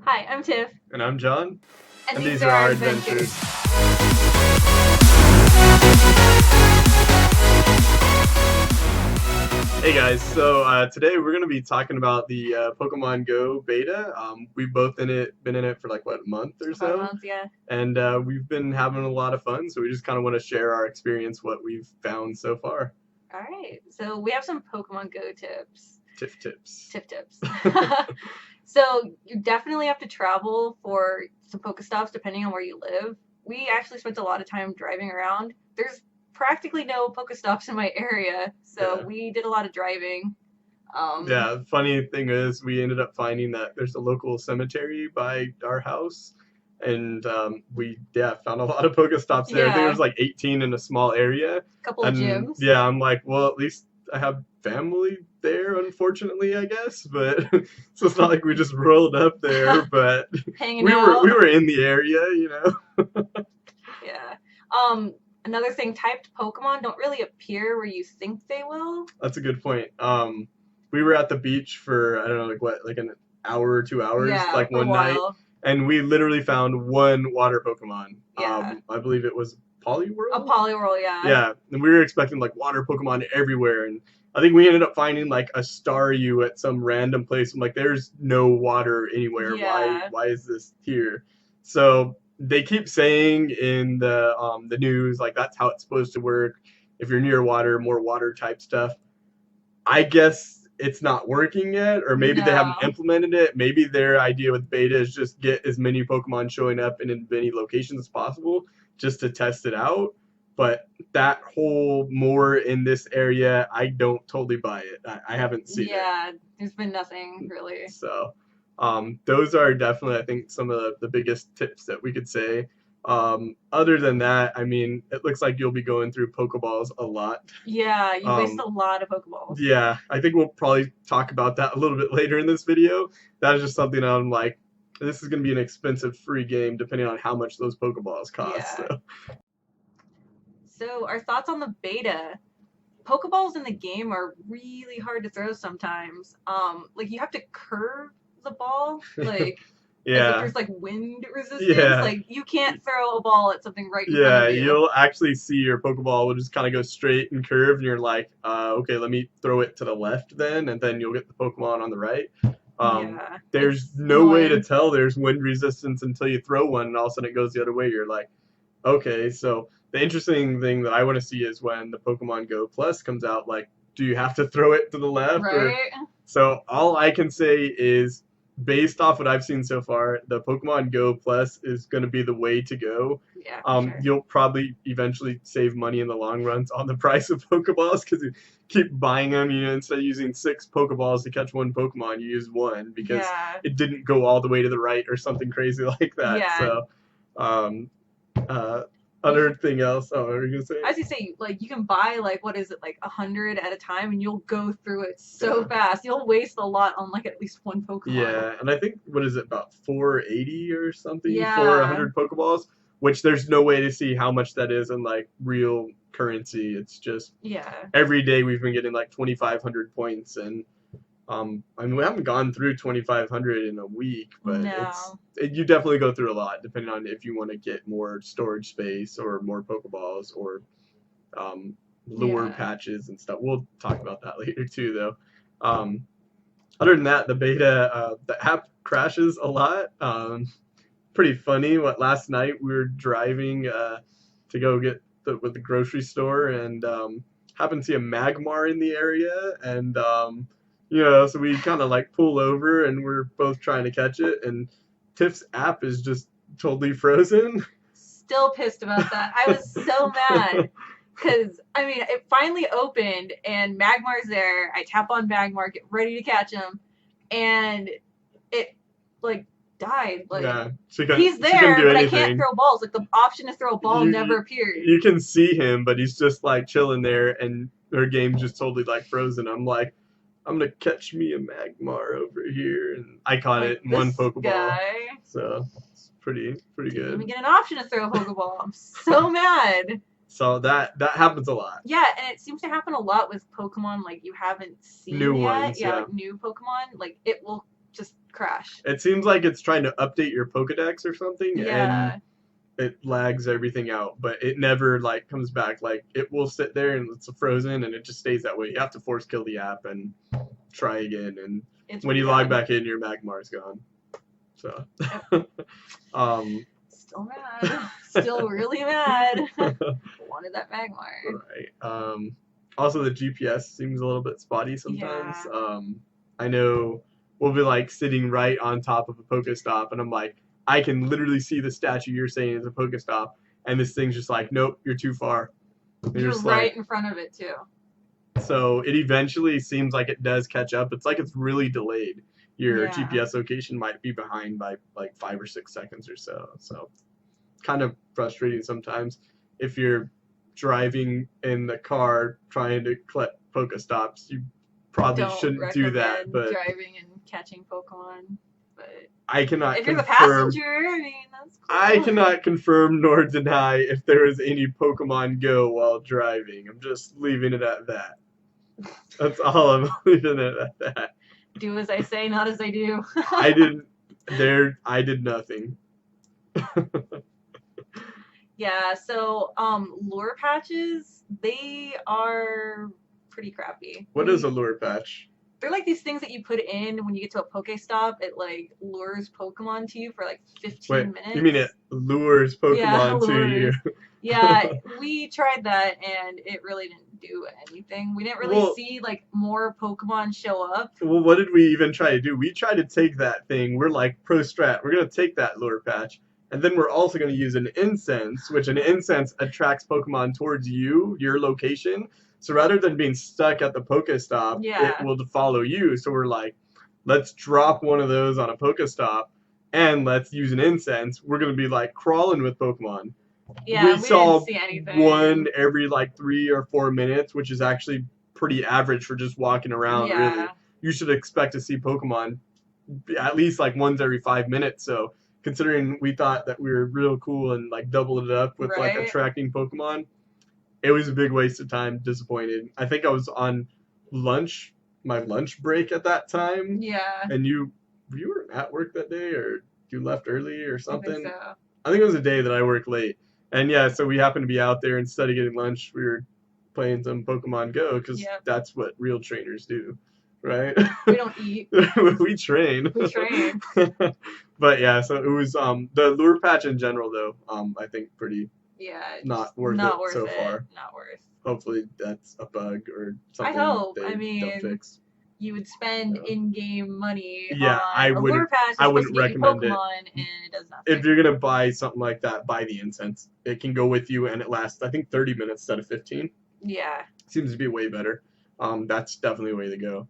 Hi, I'm Tiff. And I'm John. And these are our adventures. Hey guys, so today we're going to be talking about the Pokemon Go beta. We've both been in it for like, what, a month or so? About a month, yeah. And we've been having a lot of fun, so we just kind of want to share our experience, what we've found so far. Alright, so we have some Pokemon Go tips. Tiff tips. Tiff tips. So you definitely have to travel for some Pokestops depending on where you live. We actually spent a lot of time driving around. There's practically no Pokestops in my area, so we did a lot of driving. Yeah, the funny thing is we ended up finding that there's a local cemetery by our house, and we found a lot of Pokestops there. I think there was like 18 in a small area. Couple of gyms. Yeah, I'm like, well, at least I have family there, unfortunately, I guess. But so it's not like we just rolled up there, but Hanging out. We were in the area, you know. Yeah. Another thing, typed Pokemon don't really appear where you think they will. That's a good point. We were at the beach for, I don't know, like an hour or 2 hours, like one night, and we literally found one water Pokemon. Yeah. I believe it was Poliwhirl? A Poliwhirl, yeah. Yeah, and we were expecting like water Pokemon everywhere, and I think we ended up finding like a Staryu at some random place. I'm like, there's no water anywhere. Yeah. Why is this here? So they keep saying in the news, like, that's how it's supposed to work. If you're near water, more water type stuff. I guess it's not working yet, or maybe they haven't implemented it. Maybe their idea with beta is just get as many Pokemon showing up in as many locations as possible just to test it out. But that whole more in this area, I don't totally buy it. I haven't seen it. Yeah, there's been nothing really. So those are definitely, I think, some of the biggest tips that we could say. Other than that, I mean, it looks like you'll be going through Pokeballs a lot. Yeah, you waste a lot of Pokeballs. Yeah, I think we'll probably talk about that a little bit later in this video. That is just something I'm like, this is going to be an expensive free game depending on how much those Pokeballs cost. Yeah. So our thoughts on the beta. Pokeballs in the game are really hard to throw sometimes. Like, you have to curve the ball, like, yeah. As if there's like wind resistance. Yeah. Like, you can't throw a ball at something right in front of you. You'll actually see your Pokeball will just kind of go straight and curve, and you're like, okay, let me throw it to the left then, and then you'll get the Pokemon on the right. There's no way to tell there's wind resistance until you throw one, and all of a sudden it goes the other way. You're like, okay. So the interesting thing that I want to see is when the Pokemon Go Plus comes out, like, do you have to throw it to the left? Right. So all I can say is, based off what I've seen so far, the Pokemon Go Plus is going to be the way to go. Yeah, sure. You'll probably eventually save money in the long runs on the price of Pokeballs, because you keep buying them. You know, instead of using 6 Pokeballs to catch one Pokemon, you use one because it didn't go all the way to the right or something crazy like that. Yeah. So, other thing else, what were you gonna say? I was gonna say, like, you can buy, like, what is it, like 100 at a time, and you'll go through it so fast. You'll waste a lot on, like, at least one Pokemon. Yeah, and I think, what is it, about 480 or something for 100 Pokeballs, which there's no way to see how much that is in, like, real currency. It's just every day we've been getting like 2,500 points, and I mean, we haven't gone through 2,500 in a week, but you definitely go through a lot, depending on if you want to get more storage space or more Pokeballs or lure patches and stuff. We'll talk about that later too, though. Other than that, the beta, the app crashes a lot. Pretty funny. Last night we were driving to go get with the grocery store, and happened to see a Magmar in the area, and so we kind of like pull over, and we're both trying to catch it, and Tiff's app is just totally frozen. Still pissed about that. I was so mad because, I mean, it finally opened, and Magmar's there. I tap on Magmar, get ready to catch him, and it, like, died. Like, he's there, but I can't throw balls. Like, the option to throw a ball never appeared. You can see him, but he's just, like, chilling there, and her game's just totally, like, frozen. I'm like, I'm gonna catch me a Magmar over here, and I caught it in one Pokeball. So it's pretty good. Let me get an option to throw a Pokeball. I'm so mad. So that happens a lot. Yeah, and it seems to happen a lot with Pokemon like you haven't seen new yet. Ones, like new Pokemon. Like, it will just crash. It seems like it's trying to update your Pokedex or something, and it lags everything out, but it never like comes back. Like it will sit there and it's frozen, and it just stays that way. You have to force kill the app and try again, and when you log back in, your Magmar's gone. So, still mad. Still really mad. Wanted that Magmar. Right. Also, the GPS seems a little bit spotty sometimes. I know we'll be like sitting right on top of a Pokestop, and I'm like, I can literally see the statue you're saying is a Pokestop, and this thing's just like, nope, you're too far. You're right in front of it too. So it eventually seems like it does catch up. It's like it's really delayed. Your GPS location might be behind by like 5 or 6 seconds or so. So kind of frustrating sometimes if you're driving in the car trying to collect Pokestops. You probably shouldn't do that. But driving and catching Pokemon. But I cannot if you're confirm, the passenger, I mean, that's cool. I cannot confirm nor deny if there is any Pokemon Go while driving. I'm just leaving it at that. That's all I'm leaving it at that. Do as I say, not as I do. I did nothing. Yeah, so lure patches, they are pretty crappy. What is a lure patch? They're like these things that you put in when you get to a Pokestop. It like lures Pokemon to you for like 15 minutes. You mean it lures Pokemon to you? Yeah, we tried that and it really didn't do anything. We didn't really see like more Pokemon show up. Well, what did we even try to do? We tried to take that thing. We're like pro strat. We're gonna take that lure patch, and then we're also gonna use an incense, which an incense attracts Pokemon towards you, your location. So rather than being stuck at the Pokestop, it will follow you. So we're like, let's drop one of those on a Pokestop, and let's use an incense. We're gonna be like crawling with Pokemon. Yeah, we saw didn't see anything. One every like 3 or 4 minutes, which is actually pretty average for just walking around. Really, you should expect to see Pokemon at least like once every 5 minutes. So considering we thought that we were real cool and like doubled it up with like attracting Pokemon, it was a big waste of time. Disappointed. I think I was on my lunch break at that time. Yeah. And you were at work that day, or you left early or something? I think so. I think it was a day that I worked late. And yeah, so we happened to be out there. Instead of getting lunch, we were playing some Pokemon Go, because that's what real trainers do, right? We don't eat. We train. We train. But yeah, so it was the lure patch in general, though. I think pretty not worth it so far. Not worth. Hopefully that's a bug or something. I hope. They don't fix. You would spend in-game money on I wouldn't recommend it. Pokemon, and it does nothing. If you're going to buy something like that, buy the incense. It can go with you, and it lasts, I think, 30 minutes instead of 15. Yeah. Seems to be way better. That's definitely the way to go.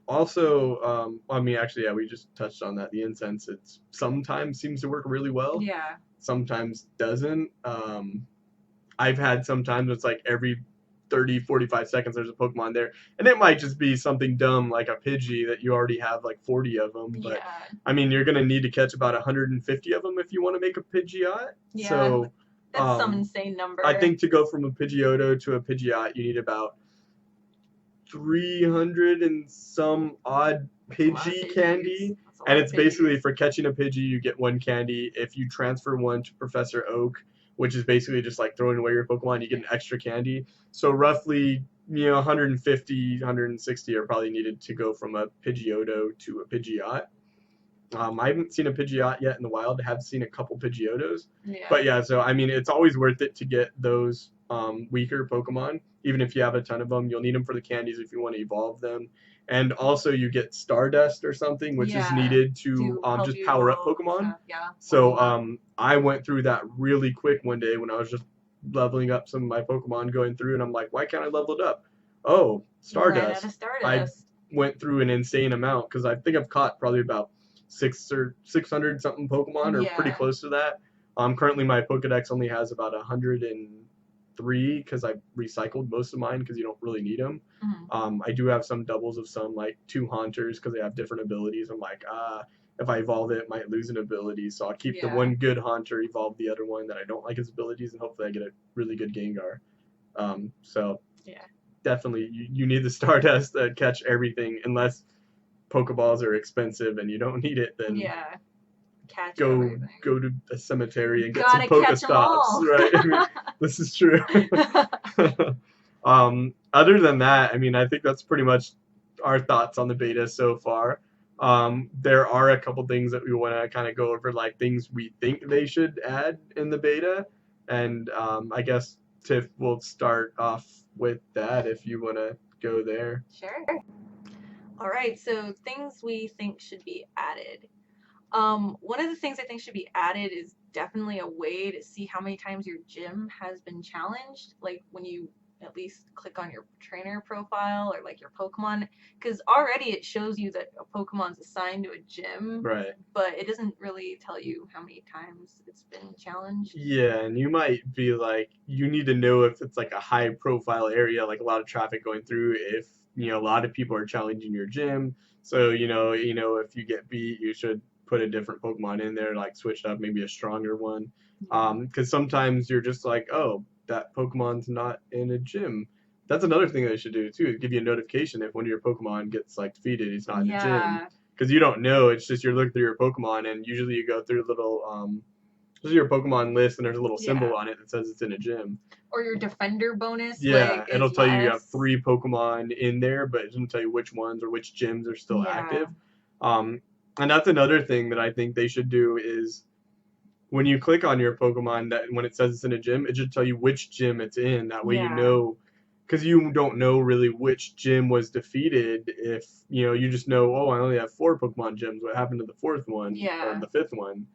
Also, we just touched on that. The incense, it sometimes seems to work really well. Yeah. Sometimes doesn't. I've had sometimes it's like every 30, 45 seconds there's a Pokemon there, and it might just be something dumb like a Pidgey that you already have like 40 of them, but I mean, you're gonna need to catch about 150 of them if you want to make a Pidgeot. Yeah, so that's some insane number. I think to go from a Pidgeotto to a Pidgeot, you need about 300 and some odd Pidgey candy, and it's basically for catching a Pidgey you get 1 candy. If you transfer 1 to Professor Oak, which is basically just like throwing away your Pokemon, you get an extra candy. So roughly, 150, 160 are probably needed to go from a Pidgeotto to a Pidgeot. I haven't seen a Pidgeot yet in the wild. I have seen a couple Pidgeottos. Yeah. But yeah, so I mean, it's always worth it to get those weaker Pokemon. Even if you have a ton of them, you'll need them for the candies if you want to evolve them. And also you get Stardust or something, which is needed to just power up Pokemon. So I went through that really quick one day when I was just leveling up some of my Pokemon going through, and I'm like, why can't I level it up? Oh, Stardust. I went through an insane amount, because I think I've caught probably about 600 something Pokemon, or pretty close to that. Currently my Pokedex only has about 103, because I recycled most of mine because you don't really need them. Mm-hmm. I do have some doubles of some, like 2 Haunters, because they have different abilities. I'm like, if I evolve it might lose an ability, so I'll keep the one good Haunter, evolve the other one that I don't like his abilities, and hopefully I get a really good Gengar. So definitely you need the Stardust to catch everything, unless Pokeballs are expensive and you don't need it, then go to a cemetery and get some Pokestops, right? I mean, this is true. Other than that, I mean, I think that's pretty much our thoughts on the beta so far. There are a couple things that we want to kind of go over, like things we think they should add in the beta, and I guess Tiff will start off with that if you want to go there. Sure. All right, so things we think should be added. One of the things I think should be added is definitely a way to see how many times your gym has been challenged, like when you at least click on your trainer profile or like your Pokemon, because already it shows you that a Pokemon's assigned to a gym, right? But it doesn't really tell you how many times it's been challenged. Yeah, and you might be like, you need to know if it's like a high profile area, like a lot of traffic going through, if a lot of people are challenging your gym. So if you get beat, you should put a different Pokemon in there, like switch up, maybe a stronger one. Because sometimes you're just like, oh, that Pokemon's not in a gym. That's another thing they should do too, is give you a notification if one of your Pokemon gets like defeated, he's not in a gym. Because you don't know, it's just you're looking through your Pokemon, and usually you go through a little your Pokemon list, and there's a little symbol on it that says it's in a gym. Or your defender bonus. Yeah, it'll tell you have 3 Pokemon in there, but it doesn't tell you which ones or which gyms are still active. And that's another thing that I think they should do is, when you click on your Pokemon, that when it says it's in a gym, it should tell you which gym it's in. That way you know, because you don't know really which gym was defeated. If you just know, oh, I only have 4 Pokemon gyms. What happened to the 4th one or the 5th one?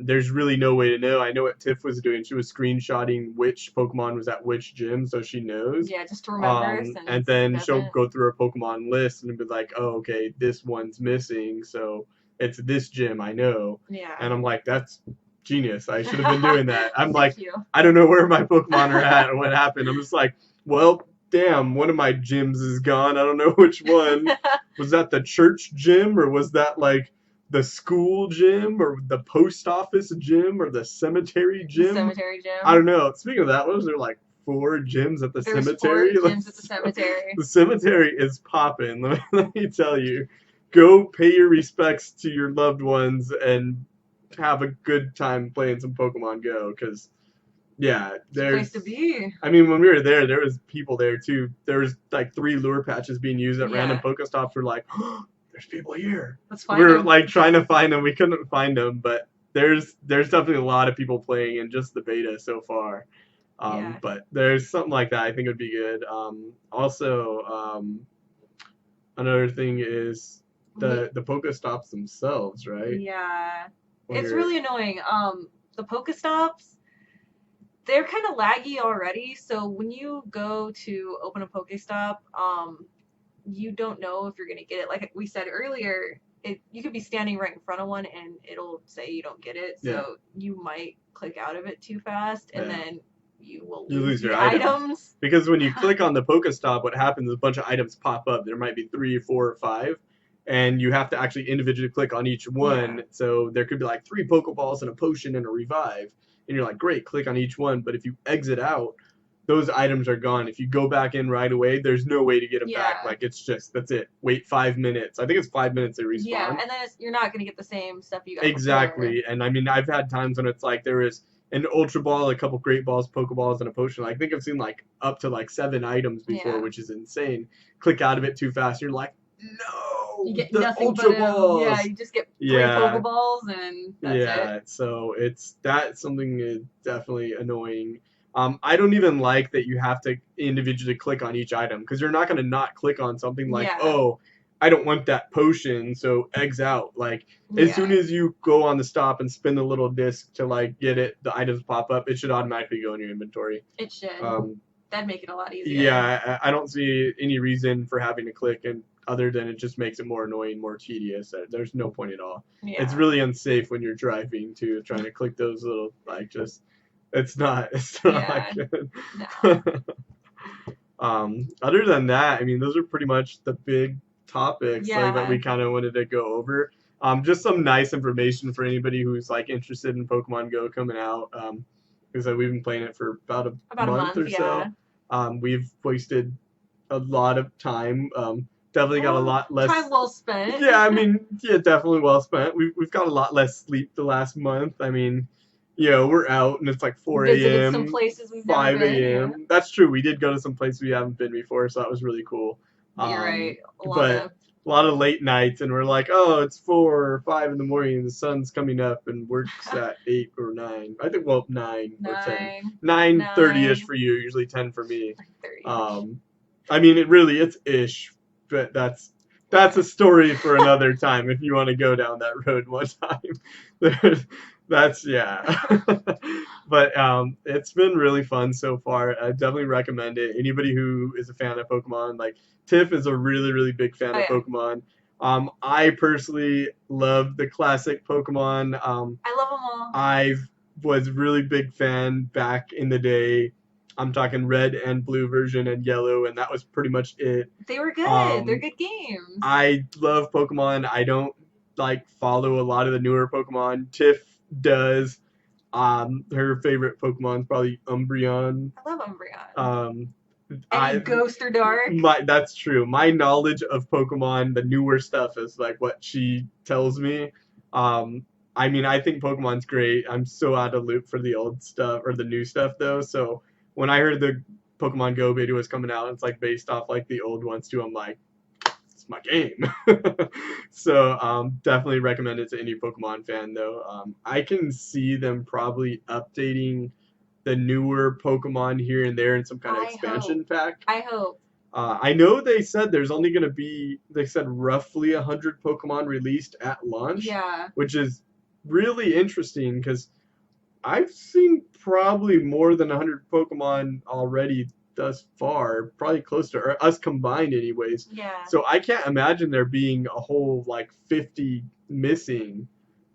There's really no way to know. I know what Tiff was doing. She was screenshotting which Pokemon was at which gym, so she knows. Yeah, just to remember. And then she'll go through her Pokemon list and be like, oh, okay, this one's missing, so it's this gym, I know. Yeah. And I'm like, that's genius. I should have been doing that. I'm like, I don't know where my Pokemon are at or what happened. I'm just like, well, damn, one of my gyms is gone. I don't know which one. Was that the church gym, or was that like the school gym, or the post office gym, or the cemetery gym? Cemetery gym. I don't know. Speaking of that, was there like 4 gyms at the cemetery? 4 gyms at the cemetery. The cemetery is popping. Let me tell you. Go pay your respects to your loved ones and have a good time playing some Pokemon Go, because there's a place to be. I mean, when we were there was people there too. There was like 3 lure patches being used at random Pokestops. We're like, oh, there's people here. Let's find them. We're like trying to find them. We couldn't find them, but there's definitely a lot of people playing in just the beta so far. But there's something like that I think would be good. Also, another thing is the Pokestops themselves, right? Yeah. It's really annoying. The Pokestops, they're kind of laggy already, so when you go to open a Pokestop, you don't know if you're going to get it. Like we said earlier, you could be standing right in front of one and it'll say you don't get it, so you might click out of it too fast, and then you will lose your items. Because when you click on the Pokestop, what happens is a bunch of items pop up. There might be 3, 4, or 5. And you have to actually individually click on each one. Yeah. So there could be like 3 Pokeballs and a potion and a revive. And you're like, great, click on each one. But if you exit out, those items are gone. If you go back in right away, there's no way to get them back. Like, it's just, that's it. Wait 5 minutes. I think it's 5 minutes they respawn. Yeah, and then you're not going to get the same stuff you got Exactly. before. And I mean, I've had times when it's like there is an Ultra Ball, a couple Great Balls, Pokeballs, and a potion. I think I've seen like up to like 7 items before, which is insane. Click out of it too fast. You're like, no, you get the nothing Ultra but Balls. you just get 3 Pokeballs and that's it. So that's something is definitely annoying. I don't even like that you have to individually click on each item, because you're not going to not click on something like, oh, I don't want that potion, so eggs out. Like, as soon as you go on the stop and spin the little disc to like get it, the items pop up, it should automatically go in your inventory. It should. That'd make it a lot easier. Yeah, I don't see any reason for having to click, and other than it just makes it more annoying, more tedious. There's no point at all. Yeah. It's really unsafe when you're driving too, trying to click those little it's not good. No. Other than that, I mean, those are pretty much the big topics that we kind of wanted to go over. Just some nice information for anybody who's like interested in Pokemon Go coming out. Because we've been playing it for about a month or so. We've wasted a lot of time. Definitely got a lot less. Time well spent. Yeah, I mean, yeah, definitely well spent. We've got a lot less sleep the last month. I mean, we're out and it's like 4 a.m. Visited some places we've 5 never been. a.m. Yeah. That's true. We did go to some places we haven't been before, so that was really cool. You're right. A lot of late nights, and we're like, oh, it's 4 or 5 in the morning, and the sun's coming up, and work's at 8 or 9. I think, well, 9 or 10. 9:30ish for you, usually 10 for me. 9:30. I mean, it's ish, but that's a story for another time if you want to go down that road one time. That's, yeah. But it's been really fun so far. I definitely recommend it. Anybody who is a fan of Pokemon, like Tiff is a really, really big fan of Pokemon. I personally love the classic Pokemon. I love them all. I was really big fan back in the day. I'm talking red and blue version and yellow, and that was pretty much it. They were good. They're good games. I love Pokemon. I don't follow a lot of the newer Pokemon. Tiff does. Her favorite Pokemon's probably Umbreon. I love Umbreon. Ghost or Dark. That's true. My knowledge of Pokemon, the newer stuff, is like what she tells me. I mean, I think Pokemon's great. I'm so out of loop for the old stuff or the new stuff though. So when I heard the Pokemon Go beta was coming out, it's like based off like the old ones too. I'm like, it's my game. So definitely recommend it to any Pokemon fan though. I can see them probably updating the newer Pokemon here and there in some kind of expansion pack. I hope. I know they said there's only going to be, they said roughly 100 Pokemon released at launch. Yeah. Which is really interesting because I've seen probably more than 100 Pokemon already thus far, probably close to us combined anyways. Yeah. So I can't imagine there being a whole like 50 missing.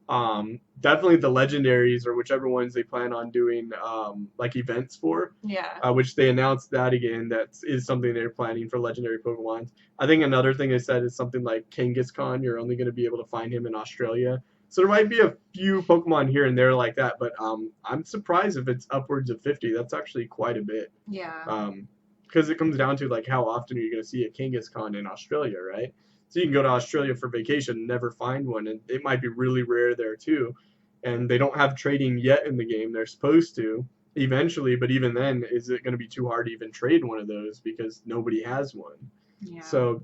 Definitely the legendaries or whichever ones they plan on doing like events for. Yeah. Which they announced that again. That is something they're planning for legendary Pokemon. I think another thing they said is something like Kangaskhan. You're only going to be able to find him in Australia. So there might be a few Pokemon here and there like that, but I'm surprised if it's upwards of 50. That's actually quite a bit. Yeah. Because it comes down to like how often are you going to see a Kangaskhan in Australia, right? So you can go to Australia for vacation and never find one, and it might be really rare there too. And they don't have trading yet in the game. They're supposed to eventually, but even then, is it going to be too hard to even trade one of those because nobody has one? Yeah. So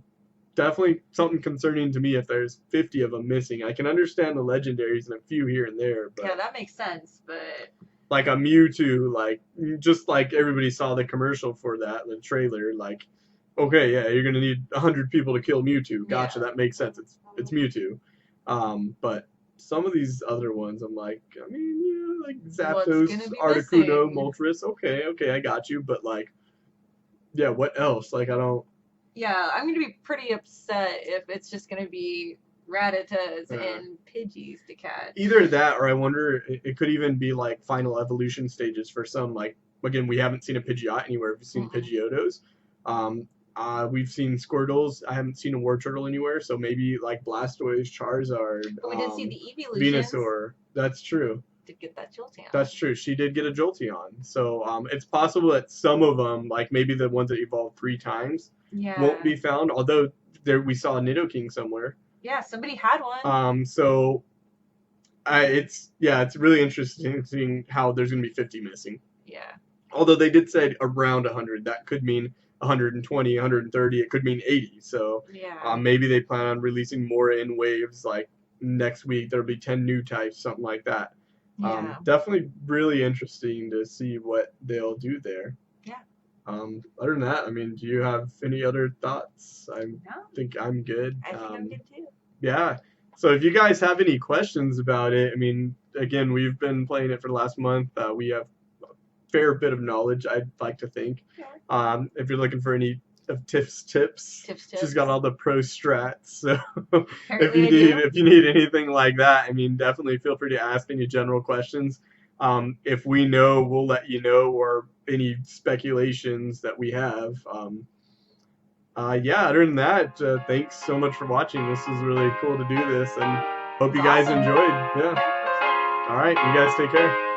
definitely something concerning to me if there's 50 of them missing. I can understand the legendaries and a few here and there, but yeah, that makes sense. But like a Mewtwo, like just like everybody saw the commercial for that, the trailer, like, okay, yeah, you're gonna need 100 people to kill Mewtwo. Gotcha, that makes sense. It's Mewtwo. But some of these other ones, I'm like, I mean, yeah, like Zapdos, Articuno, Moltres. Okay, I got you. But like, yeah, what else? Like, I don't. Yeah, I'm gonna be pretty upset if it's just gonna be Rattatas and Pidgeys to catch. Either that, or I wonder it could even be like final evolution stages for some. Like again, we haven't seen a Pidgeot anywhere. We've seen Pidgeotos. We've seen Squirtles. I haven't seen a Wartortle anywhere. So maybe like Blastoise, Charizard. But we did see the evolutions. Venusaur. That's true. Did get that Jolteon. That's true. She did get a Jolteon. So it's possible that some of them, like maybe the ones that evolved 3 times, won't be found. Although we saw a Nidoking somewhere. Yeah, somebody had one. So it's really interesting seeing how there's gonna be 50 missing. Yeah. Although they did say around 100, that could mean 120, 130. It could mean 80. So maybe they plan on releasing more in waves. Like next week there'll be 10 new types, something like that. Yeah. Definitely really interesting to see what they'll do there. Yeah. Other than that, I mean, do you have any other thoughts? Think I'm good. I think I'm good too. Yeah. So if you guys have any questions about it, I mean, again, we've been playing it for the last month. We have a fair bit of knowledge, I'd like to think. Yeah. If you're looking for any of Tiff's tips, she's got all the pro strats. So if you need anything like that, I mein, definitely feel free to ask any general questions. If we know, we'll let you know, or any speculations that we have. Other than that, thanks so much for watching. This is really cool to do this, and hope you guys enjoyed. Yeah. All right, you guys take care.